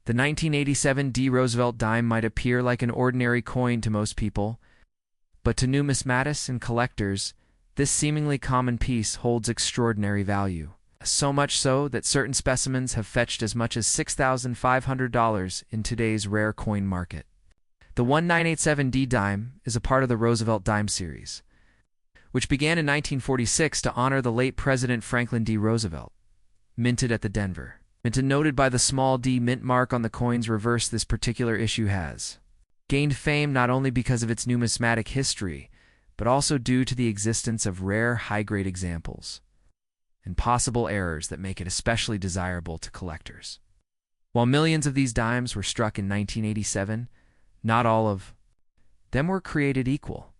The 1987 D. Roosevelt Dime might appear like an ordinary coin to most people, but to numismatists and collectors, this seemingly common piece holds extraordinary value. So much so that certain specimens have fetched as much as $6,500 in today's rare coin market. The 1987D dime is a part of the Roosevelt Dime series, which began in 1946 to honor the late President Franklin D. Roosevelt, minted at the Denver Mint, and noted by the small d mint mark on the coin's reverse. This particular issue has gained fame not only because of its numismatic history, but also due to the existence of rare high-grade examples and possible errors that make it especially desirable to collectors. While millions of these dimes were struck in 1987, not all of them were created equal.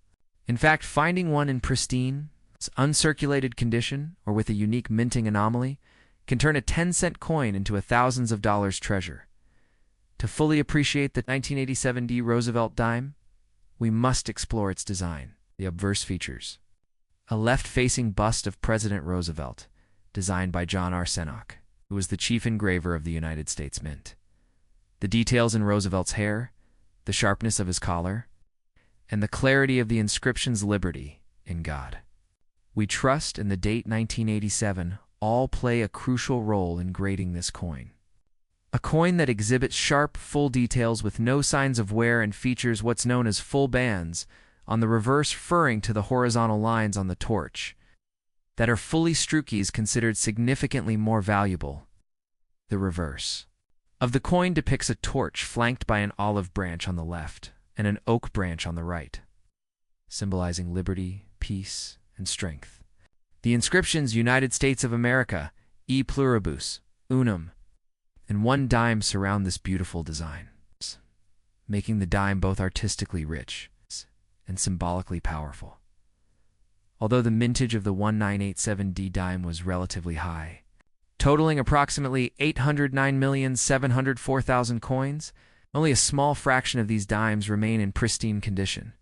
In fact, finding one in pristine, uncirculated condition or with a unique minting anomaly can turn a 10-cent coin into a thousands of dollars treasure. To fully appreciate the 1987D Roosevelt Dime, we must explore its design. The obverse features a left-facing bust of President Roosevelt, designed by John R. Sennock, who was the chief engraver of the United States Mint. The details in Roosevelt's hair, the sharpness of his collar, and the clarity of the inscription's "Liberty in God, we trust," and the date 1987 all play a crucial role in grading this coin. A coin that exhibits sharp, full details with no signs of wear and features what's known as full bands on the reverse, referring to the horizontal lines on the torch that are fully streaky, is considered significantly more valuable. The reverse of the coin depicts a torch flanked by an olive branch on the left and an oak branch on the right, symbolizing liberty, peace, and strength. The inscriptions "United States of America, e pluribus unum," and one dime surround this beautiful design, making the dime both artistically rich and symbolically powerful. Although the mintage of the 1987D dime was relatively high, totaling approximately 809,704,000 coins, only a small fraction of these dimes remain in pristine condition.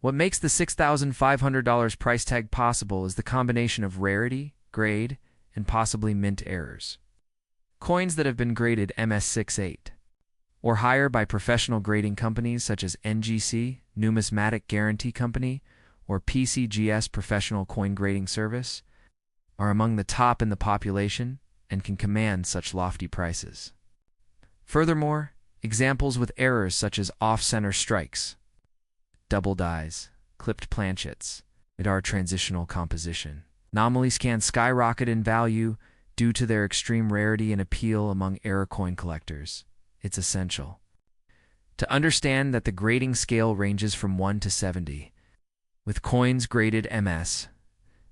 What makes the $6,500 price tag possible is the combination of rarity, grade, and possibly mint errors. Coins that have been graded MS68 or higher by professional grading companies such as NGC, Numismatic Guarantee Company, or PCGS Professional Coin Grading Service, are among the top in the population and can command such lofty prices. Furthermore, examples with errors such as off-center strikes, double dies, clipped planchets, and our transitional composition anomalies can skyrocket in value due to their extreme rarity and appeal among error coin collectors. It's essential to understand that the grading scale ranges from 1 to 70, with coins graded MS,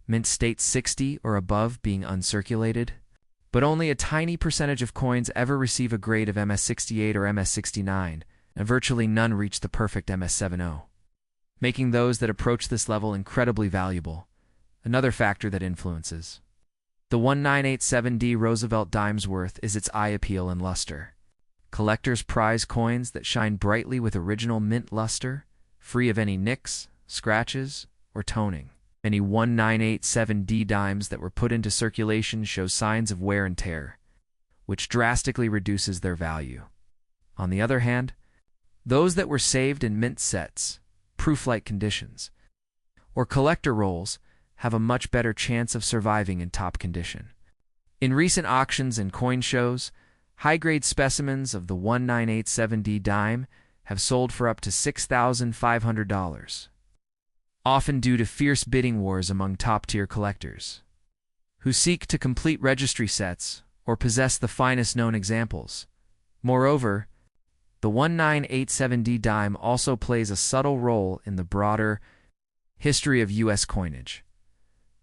mint state 60 or above, being uncirculated, but only a tiny percentage of coins ever receive a grade of MS68 or MS69, and virtually none reach the perfect MS70, making those that approach this level incredibly valuable. Another factor that influences the 1987D Roosevelt Dime's worth is its eye appeal and luster. Collectors prize coins that shine brightly with original mint luster, free of any nicks, scratches, or toning. Many 1987D dimes that were put into circulation show signs of wear and tear, which drastically reduces their value. On the other hand, those that were saved in mint sets, proof-like conditions, or collector rolls have a much better chance of surviving in top condition. In recent auctions and coin shows, high-grade specimens of the 1987D dime have sold for up to $6,500, often due to fierce bidding wars among top-tier collectors who seek to complete registry sets or possess the finest known examples. Moreover, the 1987D dime also plays a subtle role in the broader history of U.S. coinage.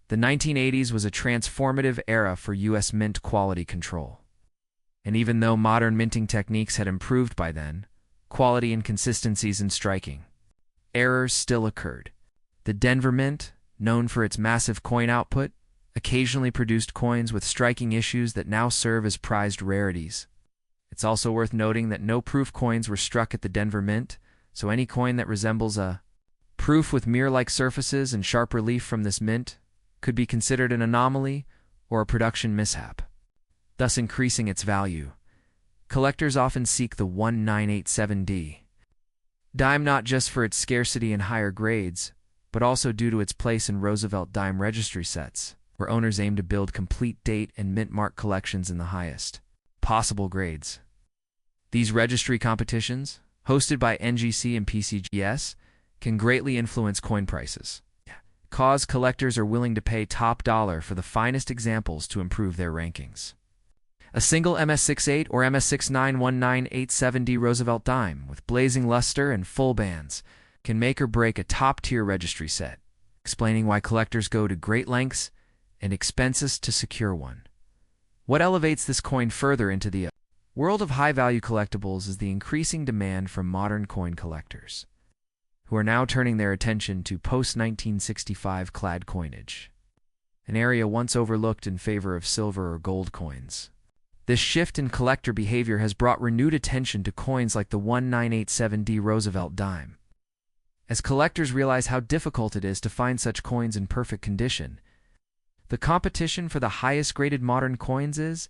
The 1980s was a transformative era for U.S. mint quality control. And even though modern minting techniques had improved by then, quality inconsistencies in striking errors still occurred. The Denver Mint, known for its massive coin output, occasionally produced coins with striking issues that now serve as prized rarities. It's also worth noting that no proof coins were struck at the Denver Mint, so any coin that resembles a proof with mirror-like surfaces and sharp relief from this mint could be considered an anomaly or a production mishap, thus increasing its value. collectors often seek the 1987D dime not just for its scarcity and higher grades, but also due to its place in Roosevelt Dime registry sets, where owners aim to build complete date and mint mark collections in the highest possible grades. These registry competitions, hosted by NGC and PCGS, can greatly influence coin prices, cause collectors are willing to pay top dollar for the finest examples to improve their rankings. A single MS68 or MS69 1987D Roosevelt Dime with blazing luster and full bands can make or break a top-tier registry set, explaining why collectors go to great lengths and expenses to secure one. What elevates this coin further into the world of high-value collectibles is the increasing demand from modern coin collectors, who are now turning their attention to post-1965 clad coinage, an area once overlooked in favor of silver or gold coins. This shift in collector behavior has brought renewed attention to coins like the 1987D Roosevelt Dime. As collectors realize how difficult it is to find such coins in perfect condition, the competition for the highest graded modern coins is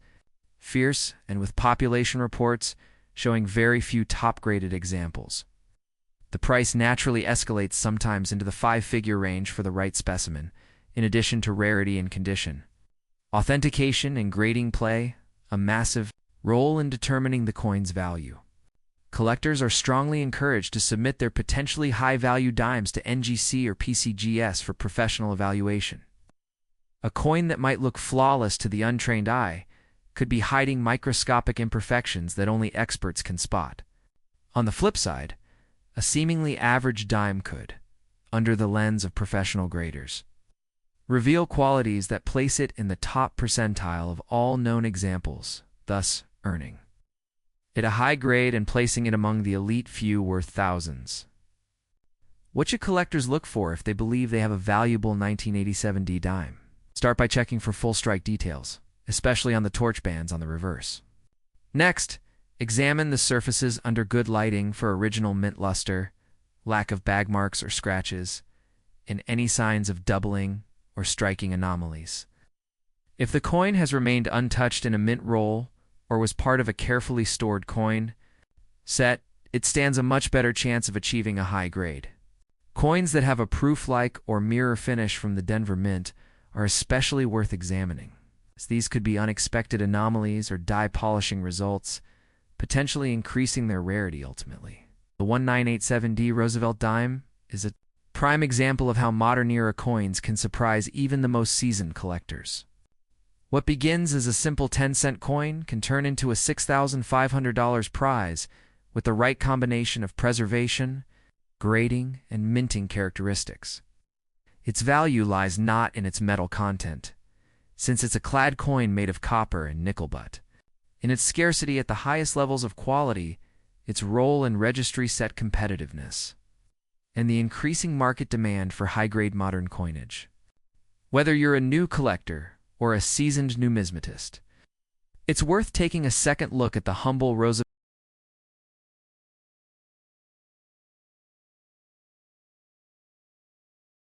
fierce, and with population reports showing very few top-graded examples. The price naturally escalates sometimes into the five-figure range for the right specimen, in addition to rarity and condition. Authentication and grading play a massive role in determining the coin's value. Collectors are strongly encouraged to submit their potentially high-value dimes to NGC or PCGS for professional evaluation. A coin that might look flawless to the untrained eye could be hiding microscopic imperfections that only experts can spot. On the flip side, a seemingly average dime could, under the lens of professional graders, reveal qualities that place it in the top percentile of all known examples, thus earning it a high grade and placing it among the elite few worth thousands. What should collectors look for if they believe they have a valuable 1987D dime? Start by checking for full strike details, especially on the torch bands on the reverse. Next, examine the surfaces under good lighting for original mint luster, lack of bag marks or scratches, and any signs of doubling or striking anomalies. If the coin has remained untouched in a mint roll or was part of a carefully stored coin set, it stands a much better chance of achieving a high grade. Coins that have a proof-like or mirror finish from the Denver Mint are especially worth examining, as these could be unexpected anomalies or die polishing results, potentially increasing their rarity ultimately. The 1987D Roosevelt Dime is a prime example of how modern-era coins can surprise even the most seasoned collectors. What begins as a simple 10-cent coin can turn into a $6,500 prize with the right combination of preservation, grading, and minting characteristics. Its value lies not in its metal content, since it's a clad coin made of copper and nickel, but in its scarcity at the highest levels of quality, its role in registry set competitiveness, and the increasing market demand for high-grade modern coinage. Whether you're a new collector or a seasoned numismatist, it's worth taking a second look at the humble Roosevelt